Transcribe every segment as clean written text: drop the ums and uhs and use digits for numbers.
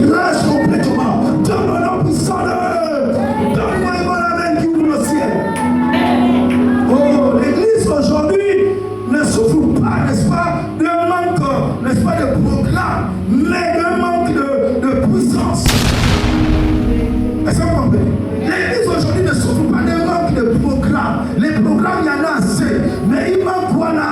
grâce complètement. Donne-moi puissant de donne-moi un bon amen qui ouvre le ciel. Oh, l'église aujourd'hui ne souffre pas, n'est-ce pas, d'un manque, n'est-ce pas, de proclame, mais d'un manque de puissance. Est-ce que vous comprenez? L'église aujourd'hui ne souffre pas d'un manque de proclame. Les programmes, il y en a assez, mais il manque quoi là?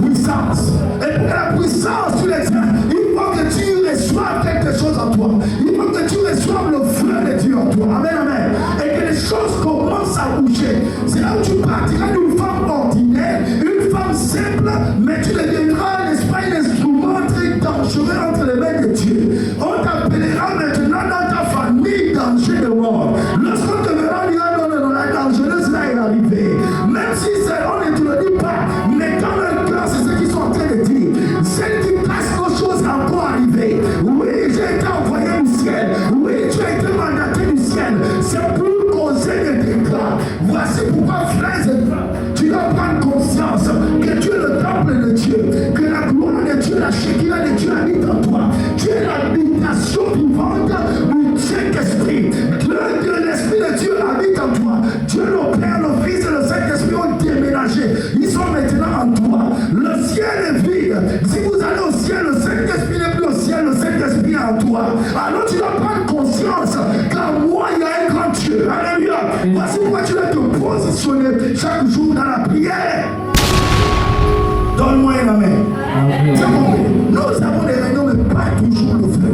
Puissance. Et pour que la puissance, tu l'exerces, il faut que tu reçoives quelque chose en toi. Il faut que tu reçoives le feu de Dieu en toi. Amen, amen. Et que les choses commencent à bouger. C'est là où tu partiras d'une femme ordinaire, une femme simple, mais tu deviendras, n'est-ce pas, un instrument très dangereux entre les mains de Dieu. On t'appellera maintenant dans ta famille danger de mort. Lorsqu'on te verra, on dira non, non, non, la dangereuse là est arrivée. Même si on ne te le dit pas, mais dans leur cœur, c'est ce qu'ils sont en train de dire. Celle qui casse aux choses encore arrivées. Oui, j'ai été envoyé du ciel. Oui, tu as été mandaté du ciel. C'est pour causer des dégâts. Voici pourquoi, frères et sœurs, tu dois prendre conscience que tu es le temple de Dieu, que la gloire de Dieu, la Shekinah de Dieu habite en toi. Tu es l'habitation vivante du Saint-Esprit. Que l'Esprit de Dieu habite en toi. Dieu le Père, le Fils et le Saint-Esprit ont déménagé. Ils sont maintenant en toi. Le ciel est vide. Si vous allez au ciel, le Saint-Esprit n'est plus au ciel, le Saint-Esprit est en toi. Alors tu dois prendre conscience qu'en moi, il y a un grand Dieu. Alléluia. Voici pourquoi tu dois te positionner chaque jour dans la prière. Donne-moi un amen. Nous avons des réunions, mais pas toujours le feu.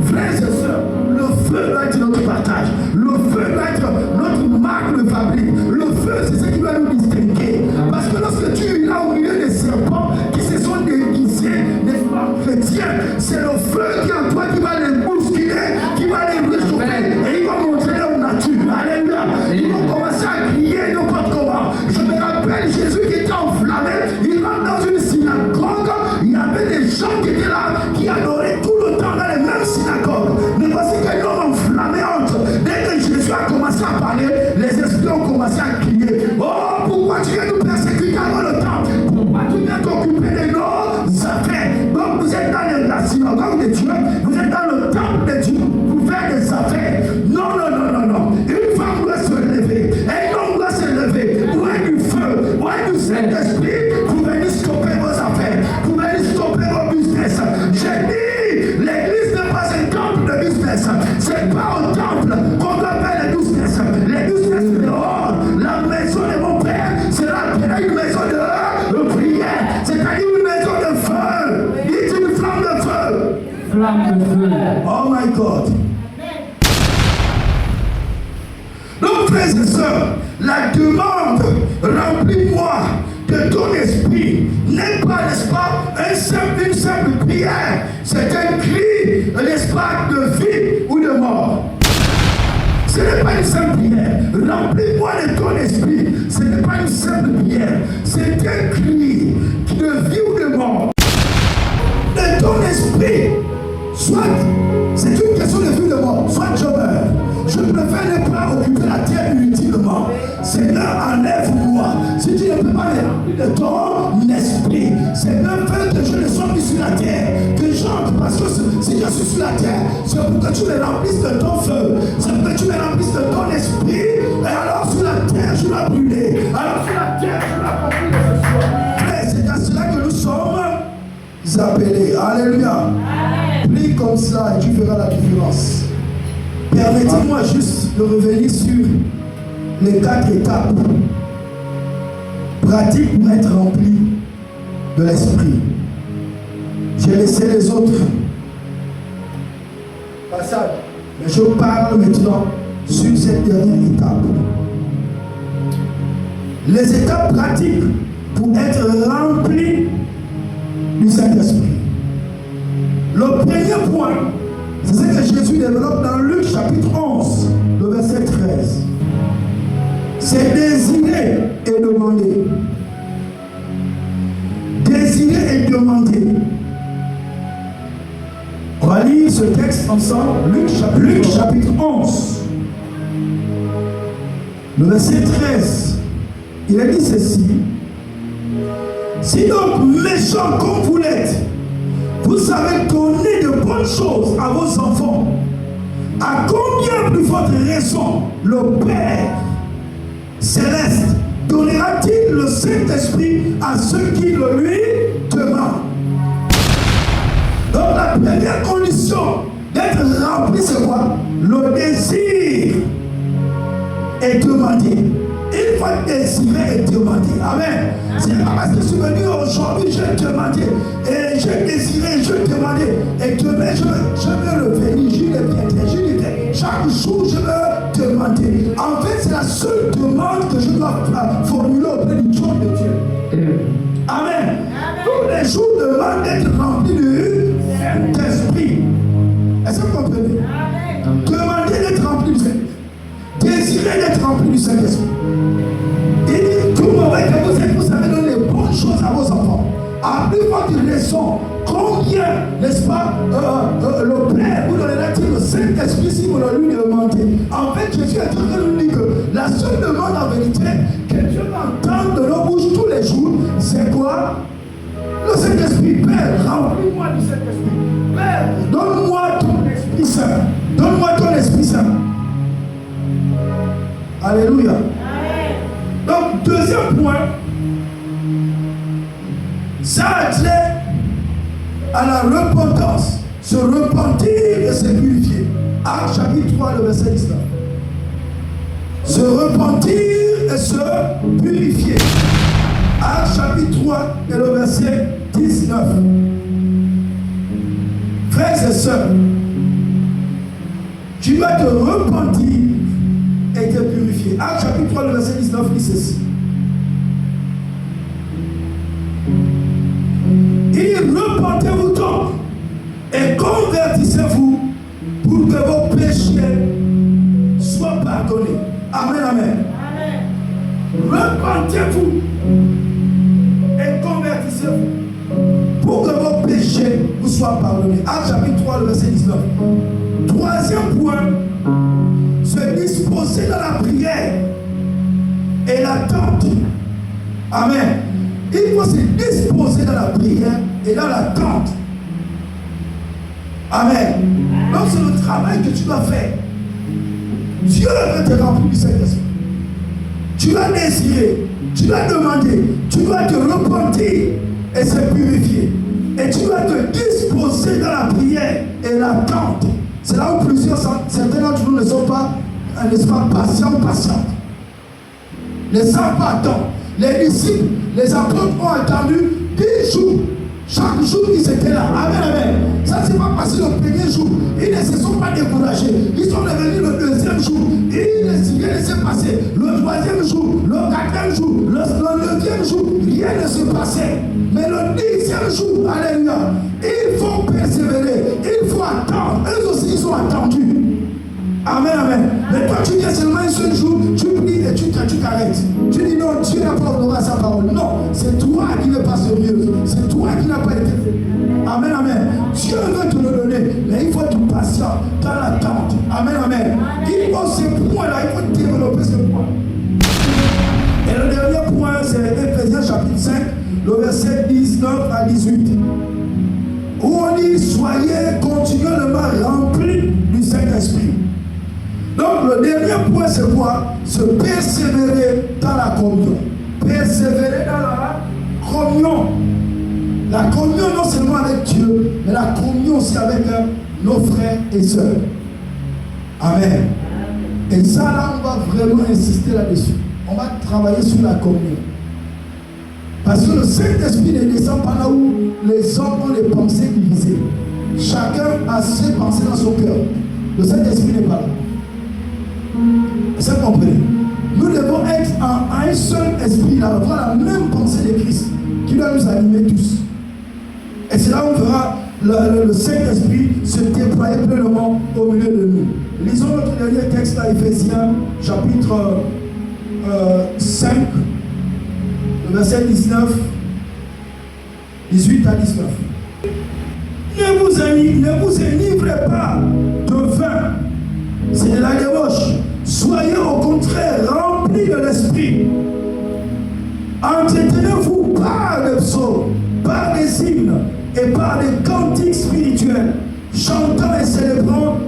Frères et sœurs, le feu doit être notre partage. Le feu doit être notre marque de fabrique. Le feu, c'est ce qui va nous distinguer. Parce que lorsque tu es là au milieu des serpents qui se sont déguisés, n'est-ce pas, chrétiens, c'est le feu qui est en toi qui va les bousculer, qui va les réchauffer. Et il va montrer leur nature. Alléluia. Ils vont commencer à crier n'importe comment. Je me rappelle Jésus qui était enflammé. Il rentre dans une synagogue. Il y avait des gens qui étaient là, qui adoraient tout le temps dans les mêmes synagogues. Mais voici qu'un homme enflammé entre. Dès que Jésus a commencé à parler, les esprits ont commencé à crier. Oh, pourquoi tu viens nous persécuter avant le temps? Pourquoi tu viens t'occuper de nos affaires? Donc vous êtes dans la synagogue de Dieu, vous êtes dans le temple de Dieu, vous faites des affaires. Non, non, non, non, non. Une femme doit se lever, un homme doit se lever. Où est du feu? Où est du Saint-Esprit? Pour venir stopper vos affaires, pour venir stopper vos business. J'ai dit, l'église n'est pas un temple de business. C'est pas au temple qu'on doit faire les business. Les business dehors. La maison de mon père sera une maison de prière. C'est-à-dire une maison de feu. Dites une flamme de feu. Flamme de feu. Oh my God. Donc, frères et sœurs, la demande, remplis-moi de ton esprit, n'est pas, n'est-ce pas, une simple prière. C'est un cri, n'est-ce pas, de vie ou de mort. Ce n'est pas une simple prière. Remplis-moi de ton esprit. Ce n'est pas une simple prière. C'est un cri de vie ou de mort. De ton esprit. Soit, c'est une question de vie ou de mort. Soit je meurs. Je préfère ne pas occuper la terre inutilement. Seigneur, enlève-moi. Si tu ne peux pas me remplir de ton esprit, Seigneur, fais que je ne sois plus sur la terre. Que j'entre, parce que si je suis sur la terre, c'est pour que tu me remplisses de ton feu. C'est pour que tu me remplisses de ton esprit. Et alors sur la terre, je dois brûler. Alors sur la terre, je dois accomplir ce soir. Et c'est à cela que nous sommes appelés. Alléluia. Prie comme ça et tu feras la différence. Permettez-moi juste de revenir sur les 4 étapes pratiques pour être rempli de l'esprit. J'ai laissé les autres passages, mais je parle maintenant sur cette dernière étape. Les étapes pratiques pour être rempli du Saint-Esprit. Le premier point, c'est ce que Jésus développe dans Luc chapitre 11, le verset 13. C'est désirer et demander. Désirer et demander. On va lire ce texte ensemble, Luc chapitre 11, le verset 13. Il a dit ceci. Si donc méchant comme vous l'êtes, vous savez donner de bonnes choses à vos enfants, votre raison, le Père céleste donnera-t-il le Saint-Esprit à ceux qui le lui demandent? Donc la première condition d'être rempli, c'est quoi? Le désir est demandé. Il faut désirer et demander. Amen. C'est pas parce que je suis venu aujourd'hui, j'ai demandé. Et j'ai désiré, j'ai demandé. Et demain, je veux le venir. Je l'ai chaque jour, je veux demander. En fait, c'est la seule demande que je dois formuler auprès du trône de Dieu. Amen. Tous les jours, demande d'être rempli du Saint-Esprit. Est-ce que vous comprenez? Demandez d'être rempli du Saint-Esprit. Désirez d'être rempli du Saint-Esprit. Il dit tout moment que vous savez donner les bonnes choses à vos enfants. Appelez votre raison. Combien, n'est-ce pas, le Père vous donnera-t-il le Saint-Esprit si vous le lui demandez? En fait, Jésus est en train de nous dire que la seule demande en vérité que Dieu va entendre de nos bouches tous les jours, c'est quoi? Le Saint-Esprit. Père, remplis-moi du Saint-Esprit. Père, donne-moi ton Esprit Saint. Donne-moi ton Esprit Saint. Alléluia. Donc, deuxième point, ça a trait à la repentance. Se repentir et se purifier. Actes chapitre 3, le verset 19. Se repentir et se purifier. Actes chapitre 3 et le verset 19. Frères et sœurs, tu dois te repentir et te purifier. Actes chapitre 3, le verset 19 dit ceci. Il dit, repentez-vous donc et convertissez-vous pour que vos péchés soient pardonnés. Amen, amen. Repentez-vous et convertissez-vous pour que vos péchés vous soient pardonnés. Actes chapitre 3, le verset 19. Troisième point, se disposer dans la prière et l'attente. Amen. Il faut se disposer dans la prière et dans l'attente. Amen. Donc c'est le travail que tu dois faire. Dieu veut te remplir du Saint-Esprit. Tu dois désirer, tu dois demander, tu dois te repentir et se purifier. Et tu dois te disposer dans la prière et l'attente. C'est là où certains d'entre nous ne sont pas, n'est-ce pas, patients. Les saints attendent. Les disciples, les apôtres ont attendu 10 jours. Chaque jour, ils étaient là. Amen, amen. Ça ne s'est pas passé le premier jour. Ils ne se sont pas découragés. Ils sont revenus le deuxième jour. Rien ne s'est passé. Le troisième jour, le quatrième jour, le neuvième jour, rien ne se passait. Mais le 10e jour, alléluia, il faut persévérer. Il faut attendre. Eux aussi, ils sont attendus. Amen, amen. Mais toi, tu viens seulement un seul jour, tu pries et tu t'arrêtes. Tu dis non, Dieu n'a pas honoré sa parole. Non, c'est toi qui n'es pas sérieux. C'est toi qui n'as pas été fait. Amen, amen. Dieu veut te le donner, mais il faut être patient dans l'attente. Amen, amen. Il faut ces points-là, il faut développer ce point. Et le dernier point, c'est Éphésiens chapitre 5, le verset 19 à 18. Où on dit, soyez continuellement remplis du Saint-Esprit. Donc le dernier point, c'est quoi? Se persévérer dans la communion. Persévérer dans la communion. La communion non seulement avec Dieu, mais la communion aussi avec nos frères et sœurs. Amen. Et ça là, on va vraiment insister là-dessus. On va travailler sur la communion. Parce que le Saint-Esprit ne descend pas là où les hommes ont les pensées divisées. Chacun a ses pensées dans son cœur. Le Saint-Esprit n'est pas là. Est-ce que vous comprenez? Nous devons être en un seul esprit, avoir la même pensée de Christ qui doit nous animer tous. Et c'est là où on verra le Saint-Esprit se déployer pleinement au milieu de nous. Lisons notre dernier texte à Éphésiens, chapitre 5, le verset 18 à 19. Ne vous enivrez pas de vin, c'est de la débauche. Soyez au contraire remplis de l'esprit. Entretenez-vous par des psaumes, par des hymnes et par des cantiques spirituels, chantant et célébrant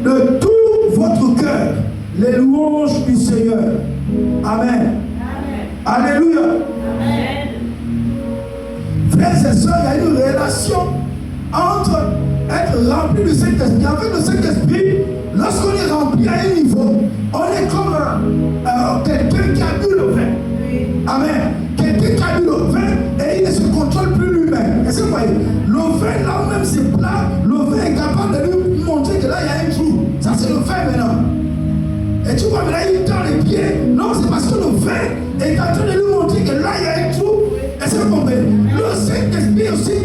de tout votre cœur les louanges du Seigneur. Amen. Alléluia. Frères et sœurs, il y a une relation entre être rempli du Saint-Esprit. Avec le Saint-Esprit, lorsqu'on est rempli à un niveau, on est comme quelqu'un qui a bu le vin. Amen. Quelqu'un qui a bu le vin et il ne se contrôle plus lui-même. Est-ce que vous voyez? Le vin, là où même c'est plat, le vin est capable de lui montrer que là, il y a un trou. Ça, c'est le vin maintenant. Et tu vois, maintenant, il tend les pieds. Non, c'est parce que le vin est en train de lui montrer que là, il y a un trou. Est-ce que vous comprenez? Le Saint-Esprit aussi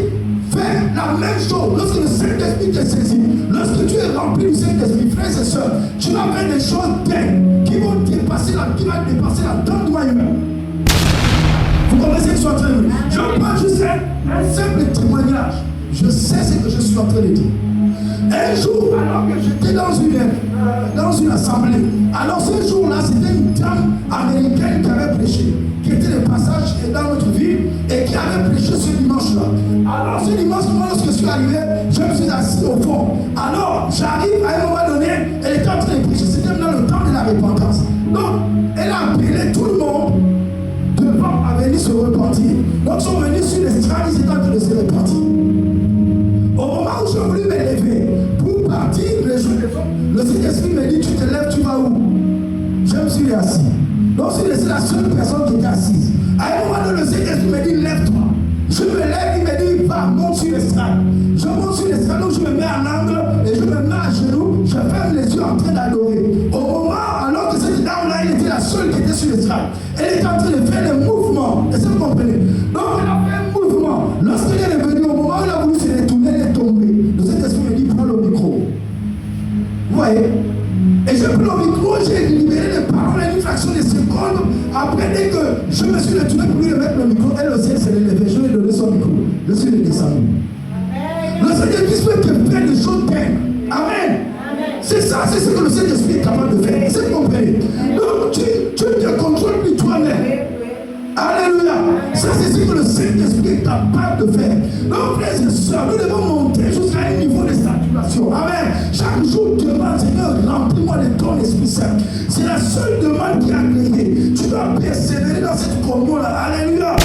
fait la même chose. Lorsque le Saint-Esprit te saisit, lorsque tu es rempli du Saint-Esprit, frères et sœurs, tu vas faire des choses dingues qui vont dépasser l'entendement humain. Vous comprenez ce que je suis en train de dire? Je prends juste un simple témoignage. Je sais ce que je suis en train de dire. Un jour, alors que j'étais dans une assemblée, alors ce jour-là, c'était une dame américaine qui avait prêché, qui était de passage dans notre ville et qui avait prêché ce dimanche-là. Alors ce dimanche, moi, lorsque je suis arrivé, je me suis assis au fond. Alors, j'arrive à un moment donné, elle était en train de prêcher, c'était dans le temps de la repentance. Donc, elle a appelé tout le monde devant à venir se repentir. Donc, ils sont venus sur l'estrade, ils étaient en train de se repentir. Au moment où je voulais me lever pour partir, le Saint-Esprit me dit, tu te lèves, tu vas où? Je me suis assis. Donc c'est la seule personne qui était assise. À un moment donné, le Saint-Esprit me dit, lève-toi. Je me lève, il me dit, va, monte sur l'estrade. Je monte sur l'estrade, donc je me mets en angle et je me mets à genoux, je ferme les yeux en train d'adorer. Au moment, alors que cette dame-là, elle était la seule qui était sur l'estrade. Elle était en train de faire des mouvements. Est-ce que vous comprenez? Donc elle a fait un mouvement. Lorsqu'elle est revenue, au moment où elle a voulu se retourner, elle est tombée. Le Saint-Esprit me dit, prends le micro. Vous voyez? Et j'ai pris le micro, j'ai libéré les paroles à une fraction de seconde. Après, dès que je me suis retourné pour lui remettre le micro, elle aussi, elle s'est levée. Je lui ai donné son micro. Je suis descendu. Le Saint-Esprit peut faire des choses dingues. Amen. C'est ça, c'est ce que le Saint-Esprit est capable de faire. C'est compris. Donc, tu te contrôles plus toi-même. Alléluia. Ça, c'est ce que le Saint-Esprit est capable de faire. Donc, frères et sœurs, nous devons monter jusqu'à un niveau de saturation. Amen. Chaque jour, demande, Seigneur, remplis-moi de ton Esprit Saint. C'est la seule demande qui a gagné. Tu dois persévérer dans cette communion-là. Alléluia.